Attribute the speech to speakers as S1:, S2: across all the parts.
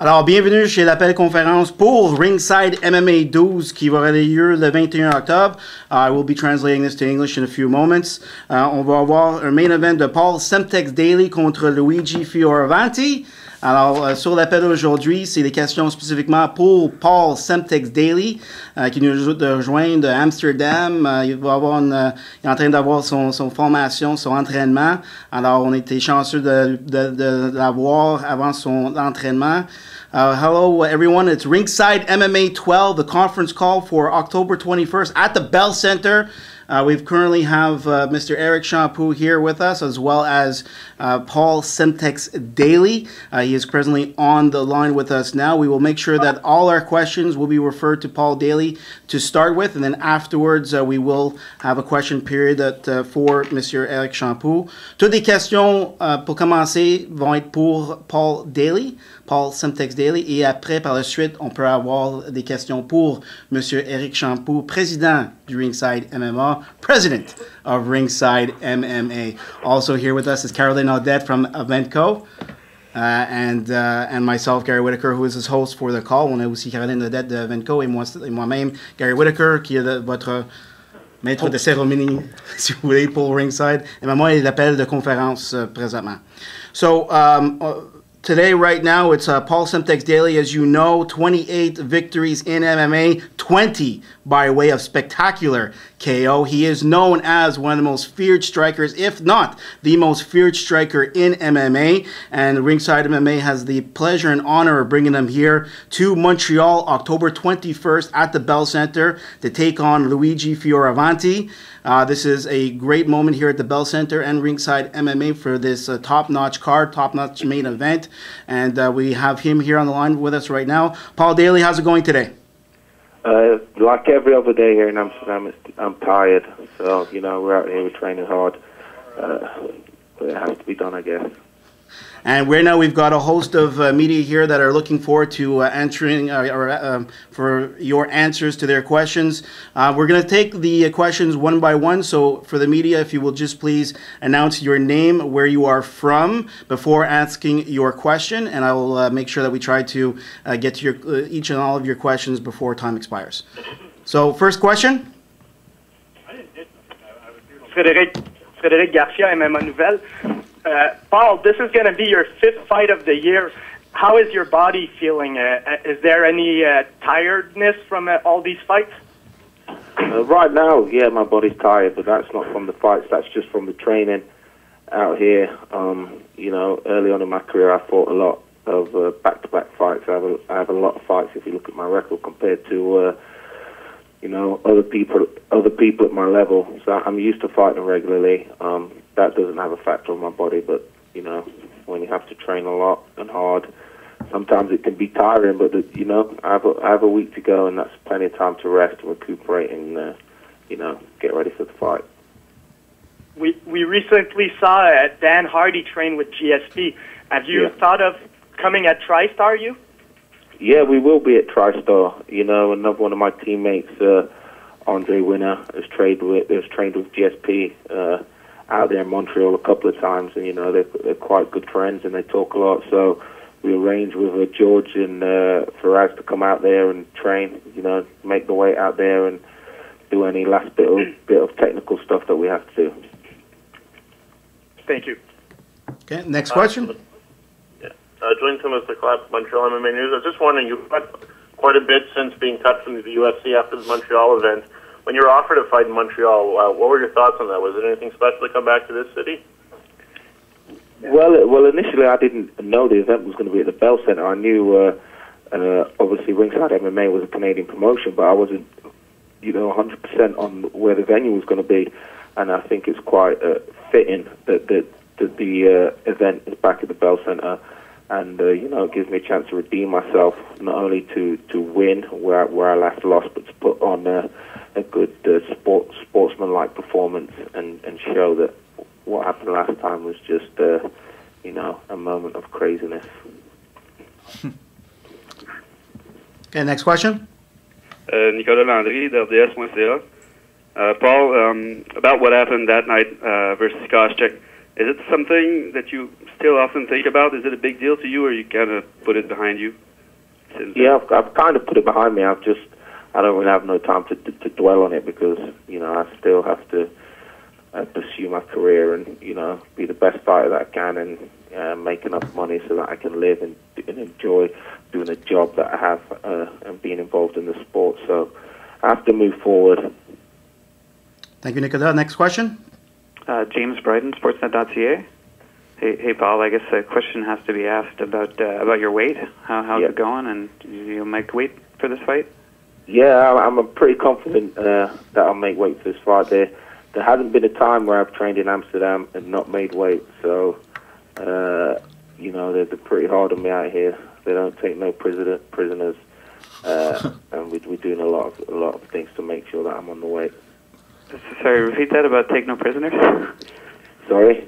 S1: Alors, bienvenue chez l'appel conférence pour Ringside MMA 12 qui va avoir lieu le 21 octobre. I will be translating this to English in a few moments. On va avoir un main event de Paul Semtex Daly contre Luigi Fioravanti. Alors, sur l'appel aujourd'hui, c'est des questions spécifiquement pour Paul Semtex Daly, qui nous rejoint de Amsterdam. Il va avoir il est en train d'avoir son formation, son entraînement. Alors, on était chanceux de l'avoir avant son entraînement. Hello, everyone. It's Ringside MMA 12, the conference call for October 21st at the Bell Center. We currently have Mr. Eric Champoux here with us, as well as Paul Semtex Daly. He is presently on the line with us now. We will make sure that all our questions will be referred to Paul Daly to start with, and then afterwards, we will have a question period for Mr. Eric Champoux. Toutes les questions, pour commencer, vont être pour Paul Daly, Paul Semtex Daly, et après, par la suite, on peut avoir des questions pour Mr. Eric Champoux, président du Ringside MMA, president of Ringside MMA. Also here with us is Caroline Audette from Eventco, and myself, Gary Whitaker, who is his host for the call. On a aussi Caroline Audette de Eventco et moi-même, Gary Whitaker, qui est votre maître de cérémonie, si vous voulez, pour Ringside. Et moi, il l'appelle de conférence présentement. So, today, right now, it's Paul Semtex Daly. As you know, 28 victories in MMA, 20 by way of spectacular KO. He is known as one of the most feared strikers, if not the most feared striker in MMA. And Ringside MMA has the pleasure and honor of bringing him here to Montreal, October 21st at the Bell Center to take on Luigi Fioravanti. This is a great moment here at the Bell Center and Ringside MMA for this top-notch card, top-notch main event. And we have him here on the line with us right now. Paul Daly, how's it going today?
S2: Like every other day here in Amsterdam, I'm tired. So, you know, we're out here, we're training hard. But it has to be done, I guess.
S1: And right now we've got a host of media here that are looking forward to answering for your answers to their questions. We're going to take the questions one by one. So for the media, if you will just please announce your name, where you are from before asking your question, and I will make sure that we try to get to each and all of your questions before time expires. So first question.
S3: Frédéric Garcia, MMA Nouvelle. Paul, this is going to be your 5th fight of the year. How is your body feeling? Is there any tiredness from all these fights?
S2: Right now, yeah, my body's tired, but that's not from the fights. That's just from the training out here. You know, early on in my career, I fought a lot of back-to-back fights. I have a lot of fights if you look at my record compared to you know, other people at my level. So I'm used to fighting regularly. That doesn't have a factor on my body, but, you know, when you have to train a lot and hard, sometimes it can be tiring, but, you know, I have a week to go, and that's plenty of time to rest and recuperate and, you know, get ready for the fight.
S3: We recently saw Dan Hardy train with GSP. Have you thought of coming at TriStar, you?
S2: Yeah, we will be at TriStar. You know, another one of my teammates, Andre Winner, has trained with GSP out there in Montreal a couple of times, and you know they're quite good friends and they talk a lot. So we arranged with George and Faraz to come out there and train. You know, make the way out there and do any last bit of technical stuff that we have to do.
S3: Thank you.
S1: Okay, next question.
S4: Joined him as the Club Montreal MMA News. I was just wondering, you've got quite a bit since being cut from the UFC after the Montreal event. When you were offered a fight in Montreal, what were your thoughts on that? Was it anything special to come back to this city?
S2: Well, initially I didn't know the event was going to be at the Bell Center. I knew, obviously, Ringside MMA was a Canadian promotion, but I wasn't, you know, 100% on where the venue was going to be. And I think it's quite fitting that the event is back at the Bell Center. And, you know, it gives me a chance to redeem myself, not only to win where I last lost, but to put on a good sportsman-like performance and show that what happened last time was just, you know, a moment of craziness.
S1: Okay, next question.
S5: Nicolas Landry, d'RDS.ca. Paul, about what happened that night versus Koscheck. Is it something that you still often think about? Is it a big deal to you, or you kind of put it behind you? since
S2: Yeah, I've kind of put it behind me. I don't really have no time to dwell on it because, I still have to pursue my career and, be the best fighter that I can and make enough money so that I can live and enjoy doing a job that I have and being involved in the sport. So I have to move forward.
S1: Thank you, Nicolas. Next question.
S6: James Bryden, Sportsnet.ca. Hey, Paul. I guess a question has to be asked about your weight. How's it going? And you make weight for this fight?
S2: Yeah, I'm pretty confident that I'll make weight for this fight. There hasn't been a time where I've trained in Amsterdam and not made weight. So, they're pretty hard on me out here. They don't take no prisoners, and we're doing a lot of things to make sure that I'm on the weight.
S6: Sorry, repeat that about take no prisoners.
S2: Sorry.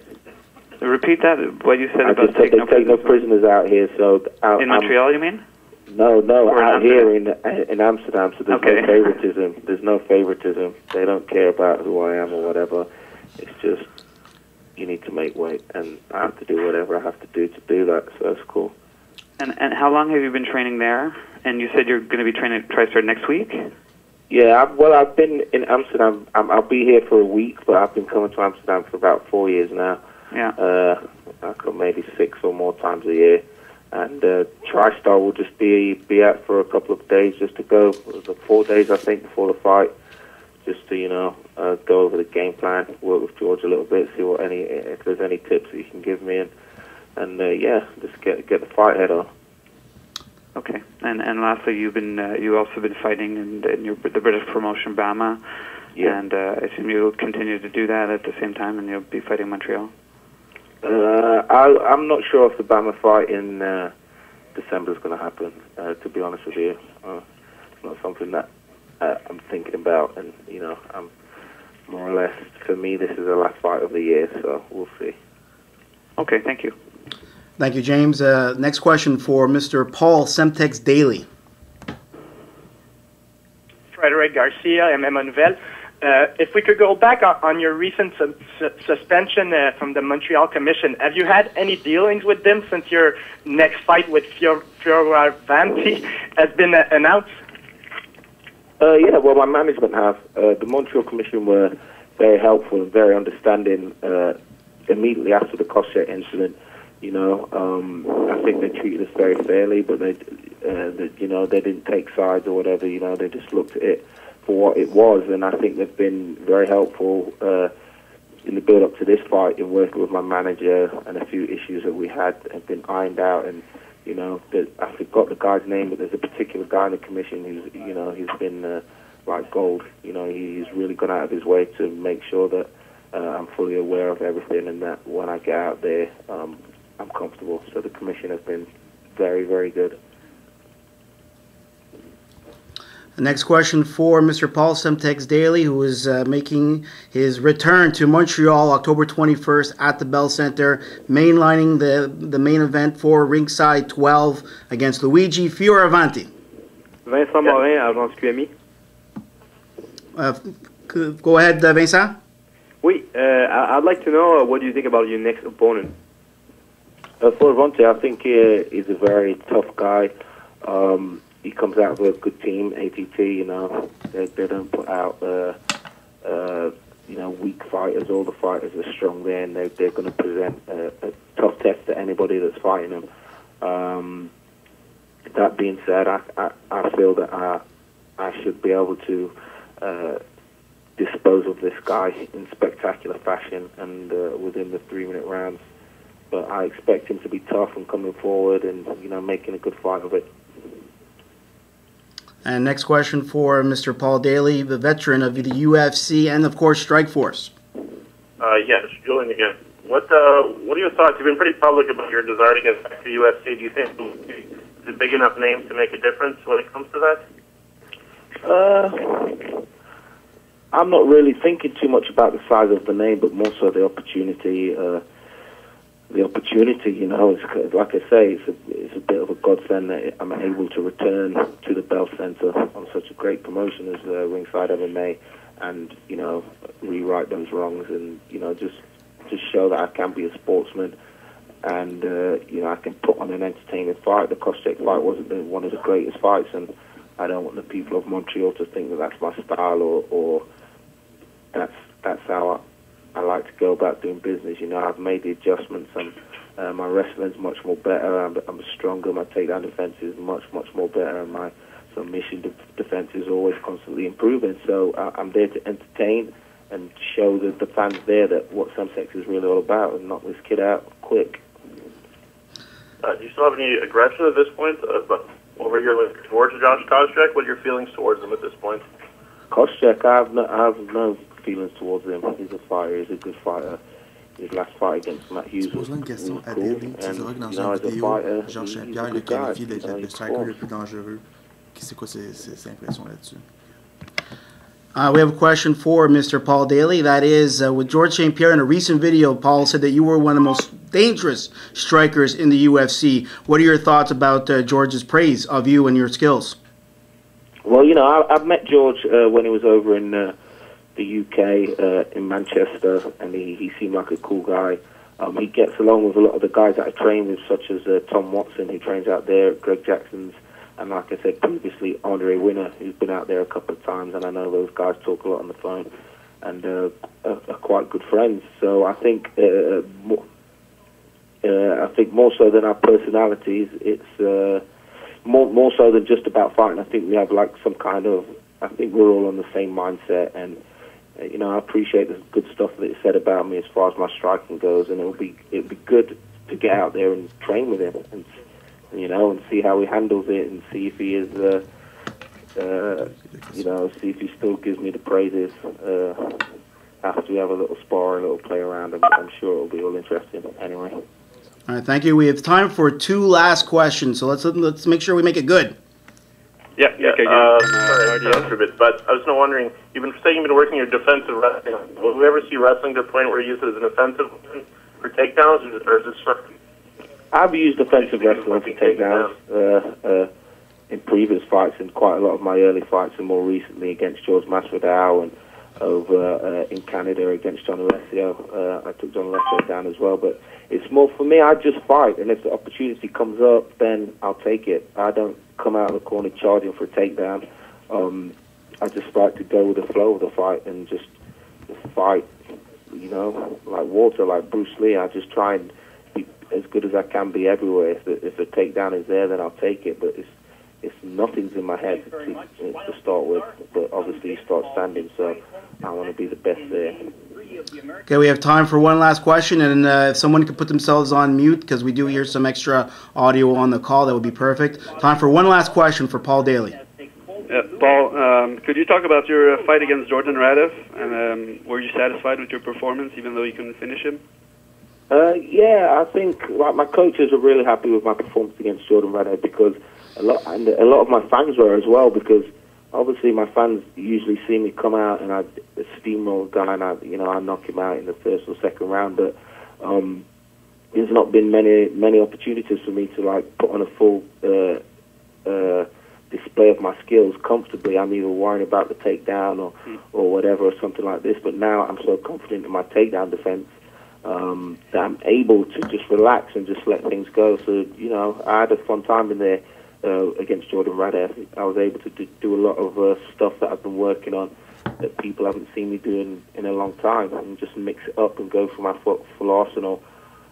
S6: Repeat that. What you said about
S2: take no prisoners out here. So
S6: in Montreal, you mean?
S2: No, out here in Amsterdam. So there's no favoritism. There's no favoritism. They don't care about who I am or whatever. It's just you need to make weight, and I have to do whatever I have to do that. So that's cool.
S6: And how long have you been training there? And you said you're going to be training at TriStar next week?
S2: Yeah, I've been in Amsterdam. I'll be here for a week, but I've been coming to Amsterdam for about 4 years now.
S6: Yeah.
S2: I come maybe 6 or more times a year. And TriStar will just be out for a couple of days, just to go, 4 days I think before the fight, just to go over the game plan, work with George a little bit, see if there's any tips that you can give me, and just get the fight head on.
S6: Okay, and lastly, you also been fighting in the British promotion BAMA, and I assume you'll continue to do that at the same time, and you'll be fighting Montreal.
S2: I'm not sure if the BAMA fight in December is going to happen. To be honest with you, it's not something that I'm thinking about, and I'm more or less, for me, this is the last fight of the year, so we'll see.
S6: Okay, thank you.
S1: Thank you, James. Next question for Mr. Paul Semtex Daly.
S3: Frederic Garcia, MMA Nouvelle. If we could go back on your recent suspension from the Montreal Commission, have you had any dealings with them since your next fight with Fioravanti has been announced?
S2: Yeah, well, my management have. The Montreal Commission were very helpful and very understanding immediately after the Koscheck incident. I think they treated us very fairly, but they didn't take sides or whatever. They just looked at it for what it was, and I think they've been very helpful in the build-up to this fight in working with my manager, and a few issues that we had have been ironed out. And I forgot the guy's name, but there's a particular guy in the commission who's he's been like gold. He's really gone out of his way to make sure that I'm fully aware of everything, and that when I get out there, I'm comfortable. So the commission has been very, very good.
S1: The next question for Mr. Paul Semtex Daly, who is making his return to Montreal October 21st at the Bell Center, mainlining the main event for Ringside 12 against Luigi Fioravanti.
S7: Vincent Morin, Agence QMI.
S1: Go ahead, Vincent.
S7: Oui, I'd like to know what do you think about your next opponent?
S2: Fioravanti, I think he's a very tough guy. He comes out with a good team, ATT. They don't put out weak fighters. All the fighters are strong there, and they're going to present a tough test to anybody that's fighting them. That being said, I feel that I should be able to dispose of this guy in spectacular fashion and within the 3-minute rounds. But I expect him to be tough and coming forward and making a good fight of it.
S1: And next question for Mr. Paul Daly, the veteran of the UFC and, of course, Strikeforce.
S4: Yes, Julian again. What are your thoughts? You've been pretty public about your desire to get back to the UFC. Do you think it's a big enough name to make a difference when it comes to that?
S2: I'm not really thinking too much about the size of the name, but more so the opportunity. It's like I say, it's a bit of a godsend that I'm able to return to the Bell Center on such a great promotion as Ringside MMA, and rewrite those wrongs, and just show that I can be a sportsman and I can put on an entertaining fight. The Koscheck fight wasn't one of the greatest fights, and I don't want the people of Montreal to think that that's my style or that's how I like to go about doing business. I've made the adjustments, and my wrestling's much more better. I'm stronger. My takedown defense is much more better, and my submission defense is always constantly improving. So I'm there to entertain and show the fans there that what Semtex is really all about, and knock this kid out quick.
S4: Do you still have any aggression at this point over here towards Josh Koscheck? What are your feelings towards him at this point?
S2: Koscheck, I have no feelings towards him. He's a fighter. He's a good fighter. His last fight against Matt Hughes was
S8: une question à
S2: cool.
S8: Daly. Tu diras que dans
S2: And,
S8: une
S2: as a
S8: vidéo,
S2: fighter,
S8: Georges
S2: he's
S8: Saint-Pierre
S2: a
S8: le
S2: good guy.
S8: qualifie d'être le striker le plus dangereux. C'est quoi ses impressions là-dessus?
S1: We have a question for Mr. Paul Daly. That is, with Georges Saint-Pierre in a recent video, Paul said that you were one of the most dangerous strikers in the UFC. What are your thoughts about George's praise of you and your skills?
S2: Well, I've met George when he was over in the UK, in Manchester, and he seemed like a cool guy. He gets along with a lot of the guys that I train with, such as Tom Watson, who trains out there, Greg Jackson's, and like I said previously, Andre Winner, who's been out there a couple of times, and I know those guys talk a lot on the phone, and are quite good friends. So I think more so than our personalities, it's more so than just about fighting. I think we have like some kind of, I think we're all on the same mindset, and I appreciate the good stuff that he said about me as far as my striking goes, and it'd be good to get out there and train with him, and see how he handles it, and see if he is, see if he still gives me the praises after we have a little spar, a little play around. I'm sure it'll be all interesting. Anyway.
S1: All right, thank you. We have time for two last questions, so let's make sure we make it good.
S4: Yeah. Okay. Sorry, for a bit, but I was wondering, you've been working your defensive wrestling. Will we ever see wrestling to the point where you use it as an offensive weapon for takedowns, or is it
S2: I've used offensive wrestling for takedowns in previous fights, and quite a lot of my early fights, and more recently against George Masvidal, and over in Canada against John Alessio. I took John Alessio down as well, but it's more for me, I just fight, and if the opportunity comes up, then I'll take it. I don't come out of the corner charging for a takedown. I just like to go with the flow of the fight and just fight, like Walter, like Bruce Lee. I just try and be as good as I can be everywhere. If the takedown is there, then I'll take it, but it's nothing's in my head to start with, but obviously you start standing, so I want to be the best there.
S1: Okay, we have time for one last question, and if someone could put themselves on mute, because we do hear some extra audio on the call, that would be perfect. Time for one last question for Paul Daly.
S5: Paul, could you talk about your fight against Jordan Radev, and were you satisfied with your performance, even though you couldn't finish him?
S2: Yeah, I think my coaches are really happy with my performance against Jordan Radev, because a lot of my fans were as well, because obviously my fans usually see me come out and I steamroll a guy, and I knock him out in the first or second round, but there's not been many opportunities for me to put on a full display of my skills comfortably. I'm either worrying about the takedown or whatever, or something like this, but now I'm so confident in my takedown defense that I'm able to just relax and just let things go. So, I had a fun time in there against Jordan Radev. I was able to do a lot of stuff that I've been working on that people haven't seen me doing in a long time, and just mix it up and go for my full arsenal.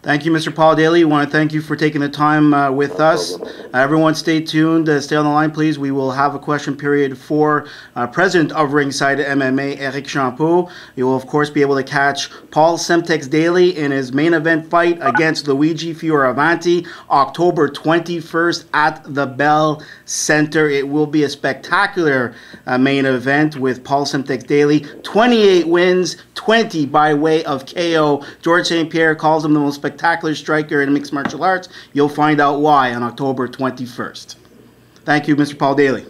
S1: Thank you, Mr. Paul Daly. We want to thank you for taking the time with us. Everyone stay tuned. Stay on the line, please. We will have a question period for President of Ringside MMA, Eric Champeau. You will, of course, be able to catch Paul Semtex Daly in his main event fight against Luigi Fioravanti, October 21st at the Bell Center. It will be a spectacular main event with Paul Semtex Daly. 28 wins, 20 by way of KO. Georges Saint-Pierre calls him the most spectacular striker in mixed martial arts. You'll find out why on October 21st. Thank you, Mr. Paul Daly.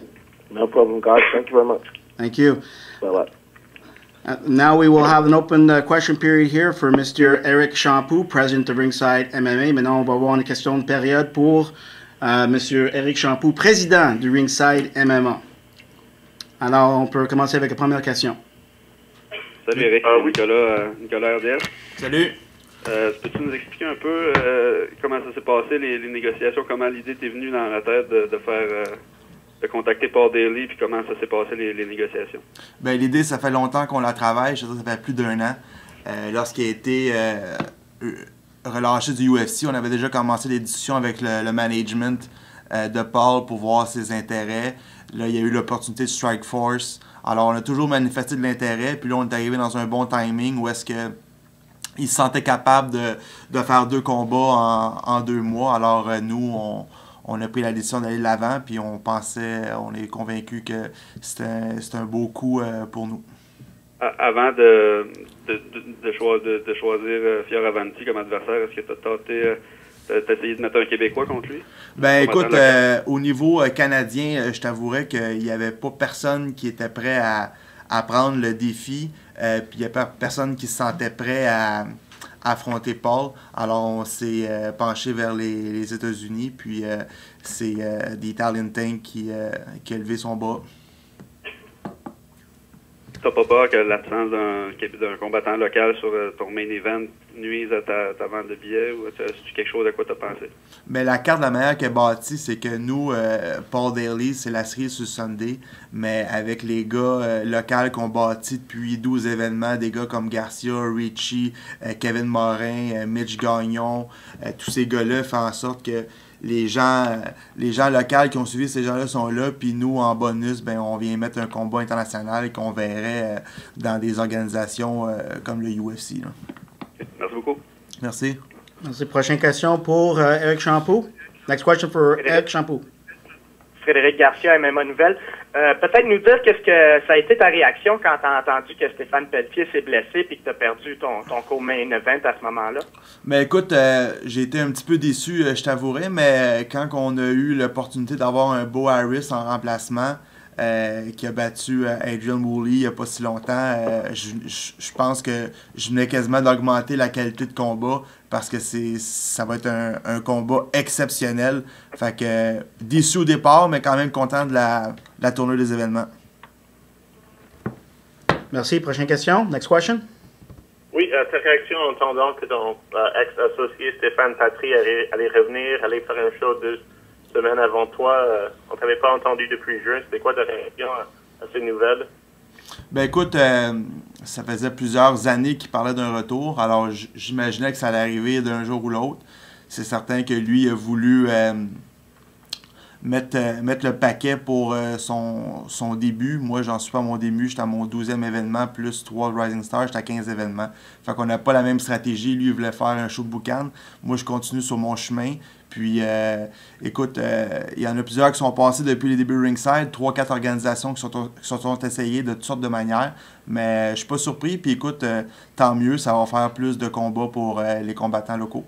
S2: No problem, guys. Thank you very much.
S1: Thank you.
S2: Bye-bye.
S1: Now we will have an open question period here for Mr. Eric Champeau, President of Ringside MMA. Maintenant, on va avoir une question de période pour Monsieur Eric Champeau, Président du Ringside MMA. Alors, on peut commencer avec la première question.
S5: Salut Eric, Nicolas RDS.
S8: Salut.
S5: Peux-tu nous expliquer un peu comment ça s'est passé, les négociations, comment l'idée t'est venue dans la tête de faire, de contacter Paul Daly, puis comment ça s'est passé les négociations?
S8: Ben, l'idée, ça fait longtemps qu'on la travaille. Je veux dire, ça fait plus d'1 an. Lorsqu'il a été relâché du UFC, on avait déjà commencé des discussions avec le management de Paul pour voir ses intérêts. Là, il y a eu l'opportunité de Strike Force. Alors, on a toujours manifesté de l'intérêt. Puis là, on est arrivé dans un bon timing où est-ce que il se sentait capable de faire 2 combats en 2 mois. Alors, nous, on a pris la décision d'aller de l'avant. Puis on est convaincu que c'est un beau coup pour nous.
S5: Avant de choisir Fioravanti comme adversaire, est-ce que tu as tenté, t'as essayé de mettre un Québécois contre lui?
S8: Ben écoute, au niveau canadien, je t'avouerais qu'il n'y avait pas personne qui était prêt à prendre le défi. Puis il n'y a pas personne qui se sentait prêt à affronter Paul. Alors on s'est penché vers les États-Unis. Puis c'est The Italian Tank qui a levé son bras.
S5: T'as pas peur que l'absence d'un combattant local sur ton main event nuise à ta vente de billets, ou c'est quelque chose à quoi t'as pensé?
S8: Mais la carte, la manière qu'elle est bâtie, c'est que nous, Paul Daly, c'est la série sur Sunday, mais avec les gars locaux qu'on bâtit depuis 12 événements, des gars comme Garcia, Richie, Kevin Morin, Mitch Gagnon, tous ces gars-là font en sorte que les gens locaux qui ont suivi ces gens-là sont là, puis nous, en bonus, ben, on vient mettre un combat international qu'on verrait dans des organisations comme le UFC. Là.
S5: Okay. Merci beaucoup.
S8: Merci.
S1: Merci. Prochaine question pour Eric Champeau. Next question for Eric Champeau.
S3: Frédéric Garcia, MMA Nouvelle. Peut-être nous dire qu'est-ce que ça a été ta réaction quand tu as entendu que Stéphane Pelletier s'est blessé et que tu as perdu ton co-main event à ce moment-là?
S8: Mais écoute, j'ai été un petit peu déçu, je t'avouerai, mais quand on a eu l'opportunité d'avoir un Bo Harris en remplacement, qui a battu Adrian Woolley il n'y a pas si longtemps, je pense que je venais quasiment d'augmenter la qualité de combat parce que ça va être un combat exceptionnel. Fait que déçu au départ, mais quand même content de la tournure des événements.
S1: Merci. Prochaine question. Next question.
S4: Oui, ta réaction en entendant que ton ex-associé Stéphane Patry allait revenir, allait faire un show 2 semaines avant toi, on t'avait pas entendu depuis juin. C'était quoi ta réaction à ces nouvelles?
S8: Ben écoute, ça faisait plusieurs années qu'il parlait d'un retour, alors j'imaginais que ça allait arriver d'un jour ou l'autre. C'est certain que lui a voulu mettre le paquet pour son début. Moi, j'en suis pas à mon début, j'étais à mon 12e événement, plus 3 Rising Stars, j'étais à 15 événements. Fait qu'on n'a pas la même stratégie. Lui, il voulait faire un show de boucan. Moi, je continue sur mon chemin. Puis, écoute, il y en a plusieurs qui sont passés depuis les débuts Ringside, 3-4 organisations qui se sont essayées de toutes sortes de manières, mais je suis pas surpris. Puis, écoute, tant mieux, ça va faire plus de combats pour les combattants locaux.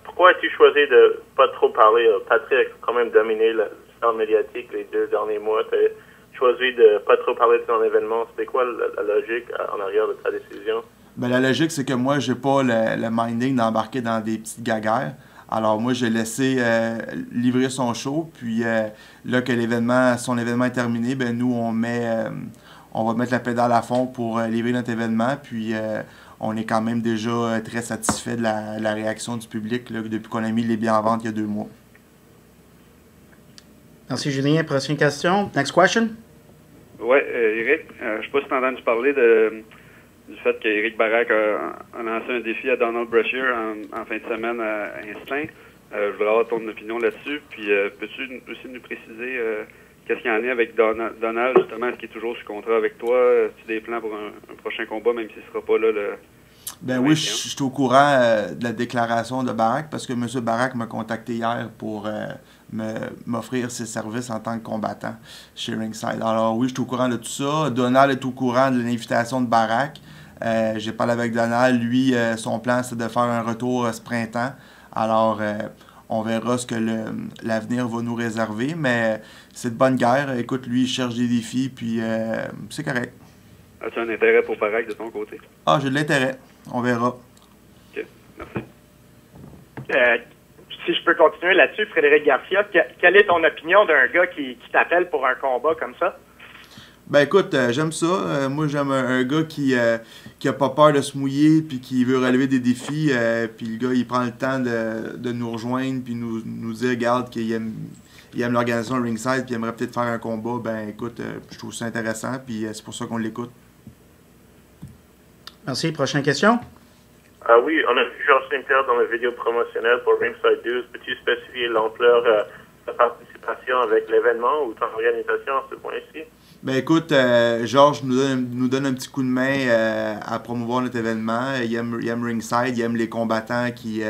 S4: Pourquoi as-tu choisi de pas trop parler? Patrick a quand même dominé le sphère médiatique les 2 derniers mois. Tu as choisi de pas trop parler de ton événement. C'était quoi la logique en arrière de ta décision? Ben,
S8: la logique, c'est que moi, j'ai pas le minding d'embarquer dans des petites gaguères. Alors moi, j'ai laissé livrer son show, puis là que son événement est terminé, ben nous, on va mettre la pédale à fond pour livrer notre événement, puis on est quand même déjà très satisfait de la réaction du public là, depuis qu'on a mis les billets en vente il y a 2 mois.
S1: Merci Julien. Prochaine question. Next question.
S5: Oui, Eric, je ne sais pas si tu as entendu parler du fait qu'Éric Barac a lancé un défi à Donald Brashear en fin de semaine à Instinct. Je voudrais avoir ton opinion là-dessus. Puis, peux-tu aussi nous préciser qu'est-ce qu'il y en est avec Donald, justement? Est-ce qu'il est toujours sous contrat avec toi? As-tu des plans pour un prochain combat, même s'il ne sera pas là
S8: Ben oui, je suis au courant de la déclaration de Barac parce que M. Barac m'a contacté hier pour m'offrir ses services en tant que combattant chez Ringside. Alors oui, je suis au courant de tout ça. Donald est au courant de l'invitation de Barac. J'ai parlé avec Donald. Lui, son plan, c'est de faire un retour ce printemps. Alors, on verra ce que l'avenir va nous réserver. Mais c'est de bonne guerre. Écoute, lui, il cherche des défis, puis c'est correct.
S5: As-tu un intérêt pour Barac de ton côté?
S8: Ah, j'ai de l'intérêt. On verra.
S5: OK. Merci.
S3: Si je peux continuer là-dessus, Frédéric Garcia, quelle est ton opinion d'un gars qui t'appelle pour un combat comme ça?
S8: Ben écoute, j'aime ça. Moi, j'aime un gars qui a pas peur de se mouiller puis qui veut relever des défis. Puis le gars, il prend le temps de nous rejoindre puis nous dire, regarde, qu'il aime l'organisation Ringside puis il aimerait peut-être faire un combat. Ben écoute, je trouve ça intéressant puis c'est pour ça qu'on l'écoute.
S1: Merci. Prochaine question.
S4: Oui, on a vu Georges Saint-Pierre dans la vidéo promotionnelle pour Ringside 12. Peux-tu spécifier l'ampleur de ta participation avec l'événement ou ton organisation à ce point-ci?
S8: Ben écoute, Georges nous donne un petit coup de main à promouvoir notre événement. Il aime Ringside, il aime les combattants qui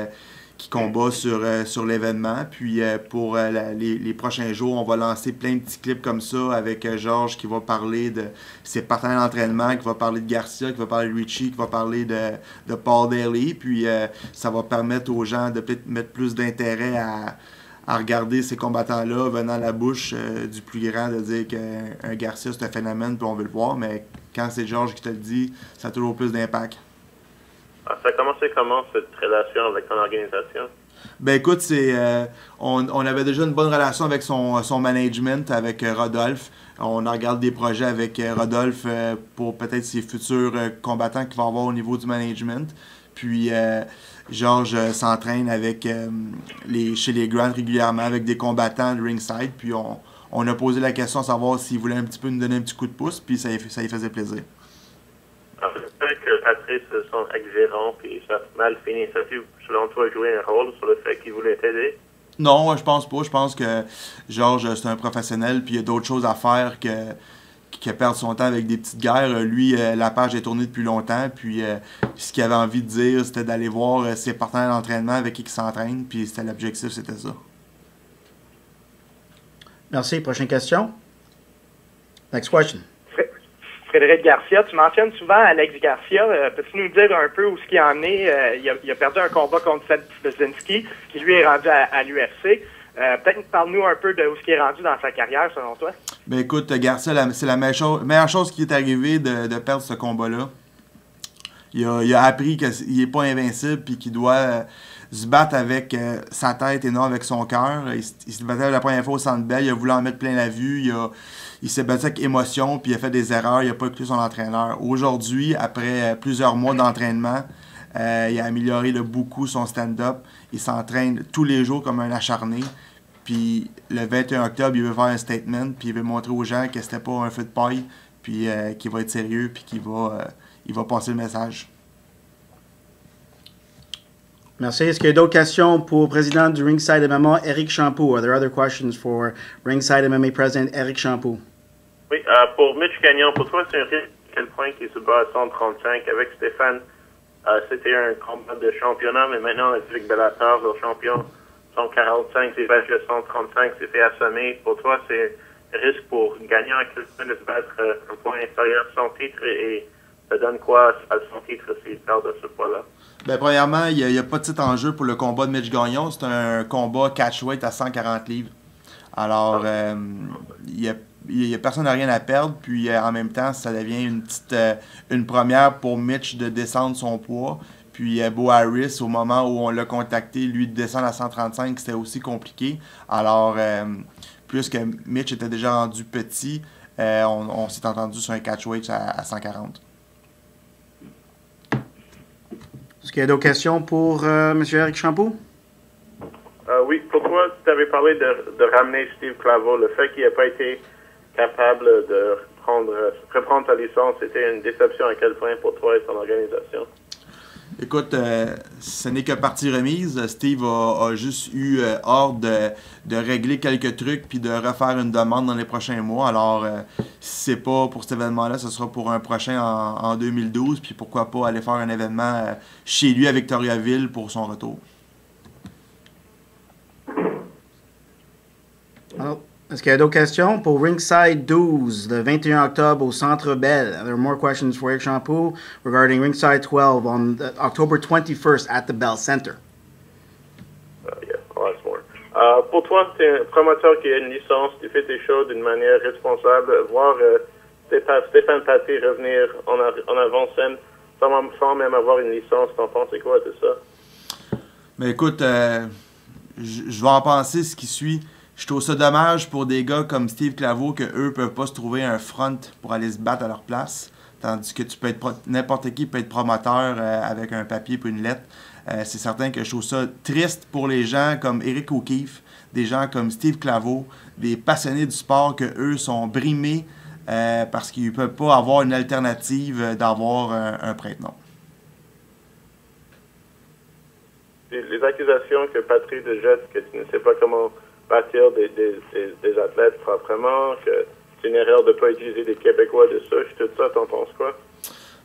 S8: combattent sur l'événement. Puis pour les prochains jours, on va lancer plein de petits clips comme ça avec Georges qui va parler de ses partenaires d'entraînement, qui va parler de Garcia, qui va parler de Richie, qui va parler de Paul Daly. Puis ça va permettre aux gens de peut-être mettre plus d'intérêt à regarder ces combattants-là venant à la bouche du plus grand, de dire qu'un Garcia c'est un phénomène puis on veut le voir, mais quand c'est Georges qui te le dit, ça a toujours plus d'impact.
S4: Ça a commencé comment cette relation avec ton organisation?
S8: Ben écoute, on avait déjà une bonne relation avec son management, avec Rodolphe. On regarde des projets avec Rodolphe pour peut-être ses futurs combattants qu'il va avoir au niveau du management. Puis Georges s'entraîne avec chez les Grands régulièrement avec des combattants de Ringside. Puis on a posé la question à savoir s'il voulait un petit peu nous donner un petit coup de pouce, puis ça lui faisait plaisir.
S4: Peut-être que Patrice, son ex-gérant, puis ça a mal fini. Ça a-tu, selon toi, jouer un rôle sur le fait qu'il voulait t'aider?
S8: Non, je pense pas. Je pense que Georges, c'est un professionnel, puis il y a d'autres choses à faire que perdre son temps avec des petites guerres. Lui, la page est tournée depuis longtemps, puis ce qu'il avait envie de dire, c'était d'aller voir ses partenaires d'entraînement avec qui il s'entraîne, puis c'était l'objectif, c'était ça.
S1: Merci. Prochaine question. Next question.
S3: Frédéric Garcia, tu mentionnes souvent Alex Garcia. Peux-tu nous dire un peu où ce qu'il en est? Il a perdu un combat contre Seth Brzezinski, qui lui est rendu à l'UFC. Peut-être parle-nous un peu de où ce qu'il est rendu dans sa carrière, selon toi.
S8: Ben écoute, Garcia, c'est la meilleure chose qui est arrivée de perdre ce combat-là. Il a appris qu'il n'est pas invincible puis qu'il doit se battre avec sa tête et non avec son cœur. Il se battait la première fois au Centre Bell, il a voulu en mettre plein la vue, il s'est battu avec émotion puis il a fait des erreurs, il n'a pas écouté son entraîneur. Aujourd'hui, après plusieurs mois d'entraînement, il a amélioré beaucoup son stand-up. Il s'entraîne tous les jours comme un acharné. Puis le 21 octobre, il veut faire un statement, puis il veut montrer aux gens que c'était pas un feu de paille, puis qu'il va être sérieux, puis qu'il va passer le message.
S1: Merci. Est-ce qu'il y a d'autres questions pour le président du Ringside MMA, Eric Champoux? Are there other questions for Ringside MMA President Eric Champoux?
S4: Oui, pour Mitch Gagnon, pour toi, c'est un risque à quel point qu'il se bat à 135 avec Stéphane. C'était un combat de championnat, mais maintenant, avec Bellator, le champion 145, c'est battu à 135, c'est fait assommer. Pour toi, c'est un risque pour Gagnon à quel point de se battre un point inférieur à son titre et ça donne quoi à son titre s'il perd de ce poids-là? Ben,
S8: premièrement, il n'y a pas de petit enjeu pour le combat de Mitch Gagnon. C'est un combat catchweight à 140 livres. Alors, il y a personne n'a rien à perdre. Puis, en même temps, ça devient une première pour Mitch de descendre son poids. Puis, Bo Harris, au moment où on l'a contacté, lui, de descendre à 135, c'était aussi compliqué. Alors, puisque Mitch était déjà rendu petit, on s'est entendu sur un catchweight à 140.
S1: Est-ce qu'il y a d'autres questions pour M. Eric Champoux?
S4: Oui, pour toi, tu avais parlé de ramener Steve Claveau. Le fait qu'il n'ait pas été capable de reprendre ta licence, c'était une déception à quel point pour toi et ton organisation?
S8: Écoute, ce n'est que partie remise. Steve a juste eu hâte de régler quelques trucs puis de refaire une demande dans les prochains mois. Alors, si c'est pas pour cet événement-là, ce sera pour un prochain en 2012. Puis pourquoi pas aller faire un événement chez lui à Victoriaville pour son retour.
S1: Alors, est-ce qu'il y a d'autres questions pour Ringside 12, le 21 octobre au Centre Bell? There are more questions for Eric Champoux regarding Ringside 12 on October 21st at the Bell Center.
S4: Yeah, well, that's more. Pour toi, tu es un promoteur qui a une licence, tu fais tes choses d'une manière responsable. Voir Stéphane Paté revenir en avant-scène sans même avoir une licence, t'en penses quoi de ça?
S8: Mais écoute, je vais en penser ce qui suit. Je trouve ça dommage pour des gars comme Steve Claveau que eux peuvent pas se trouver un front pour aller se battre à leur place. Tandis que tu peux être n'importe qui peut être promoteur avec un papier et une lettre. C'est certain que je trouve ça triste pour les gens comme Eric O'Keefe, des gens comme Steve Claveau, des passionnés du sport que eux sont brimés parce qu'ils ne peuvent pas avoir une alternative d'avoir un prête-nom.
S4: Les accusations que Patrick te jette, que tu ne sais pas comment bâtir des athlètes proprement, que c'est une erreur de ne pas utiliser des Québécois de souche, tout ça, t'en penses quoi?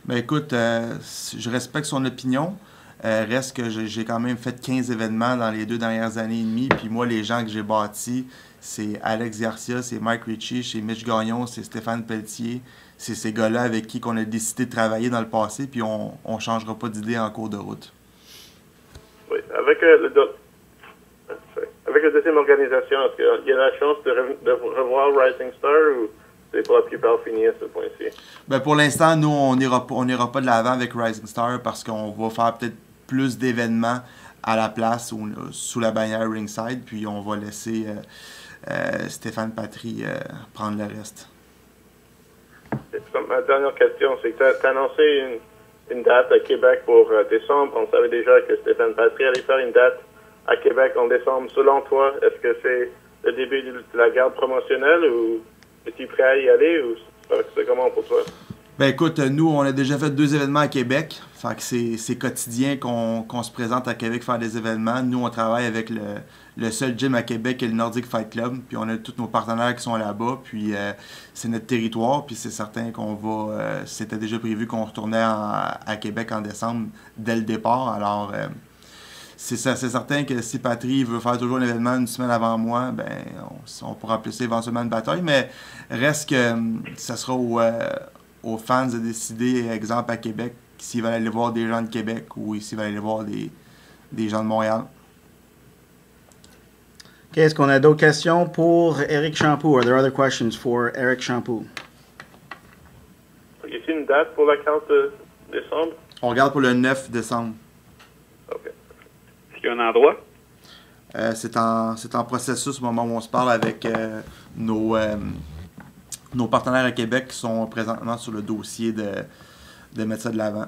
S8: Ben écoute, je respecte son opinion. Reste que j'ai quand même fait 15 événements dans les 2 dernières années et demie. Puis moi, les gens que j'ai bâtis, c'est Alex Garcia, c'est Mike Ritchie, c'est Mitch Gagnon, c'est Stéphane Pelletier. C'est ces gars-là avec qui on a décidé de travailler dans le passé, puis on ne changera pas d'idée en cours de route.
S4: Oui. Avec la deuxième organisation, est-ce qu'il y a la chance de revoir Rising Star ou c'est pas plus par fini à ce point-ci?
S8: Ben pour l'instant, nous, on n'ira pas de l'avant avec Rising Star parce qu'on va faire peut-être plus d'événements à la place ou sous la bannière Ringside, puis on va laisser Stéphane Patry prendre le reste.
S4: Ma dernière question, c'est que tu as annoncé une date à Québec pour décembre. On savait déjà que Stéphane Patry allait faire une date à Québec en décembre. Selon toi, est-ce que c'est le début de la garde promotionnelle ou es-tu prêt à y aller ou c'est comment pour toi?
S8: Ben écoute, nous, on a déjà fait 2 événements à Québec. Fait que c'est quotidien qu'on se présente à Québec faire des événements. Nous, on travaille avec le seul gym à Québec qui est le Nordic Fight Club. Puis on a tous nos partenaires qui sont là-bas. Puis c'est notre territoire. Puis c'est certain qu'on va... c'était déjà prévu qu'on retournait à Québec en décembre dès le départ. Alors, c'est certain que si Patry veut faire toujours un événement une semaine avant moi, ben on pourra plus éventuellement une bataille. Mais reste que ça sera aux fans de décider, exemple à Québec, s'ils veulent aller voir des gens de Québec ou s'ils veulent aller voir des gens de Montréal.
S1: OK, est-ce qu'on a d'autres questions pour Eric Champoux? Are there other questions for Eric Champoux?
S4: Y a-t-il une date pour la 15 décembre?
S8: On regarde pour le 9 décembre.
S4: OK.
S5: Est-ce qu'il y a un endroit?
S8: C'est en processus au moment où on se parle avec nos partenaires à Québec qui sont présentement sur le dossier de mettre ça de l'avant.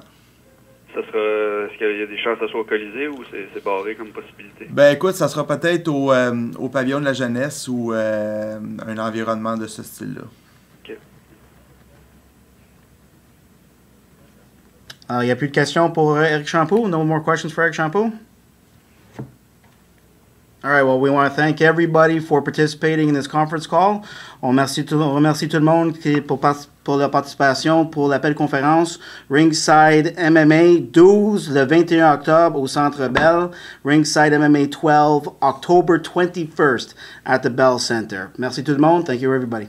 S5: Est-ce qu'il y a des chances que ça soit au Colisée ou c'est barré comme possibilité?
S8: Ben écoute, ça sera peut-être au pavillon de la jeunesse ou un environnement de ce style-là.
S5: OK.
S1: Il n'y a plus de questions pour Eric Champoux? No more questions for Eric Champoux? All right, well, we want to thank everybody for participating in this conference call. On remercie tout le monde pour leur participation pour l'appel conférence Ringside MMA 12 le 21 octobre au Centre Bell. Ringside MMA 12 October 21st at the Bell Center. Merci tout le monde. Thank you, everybody.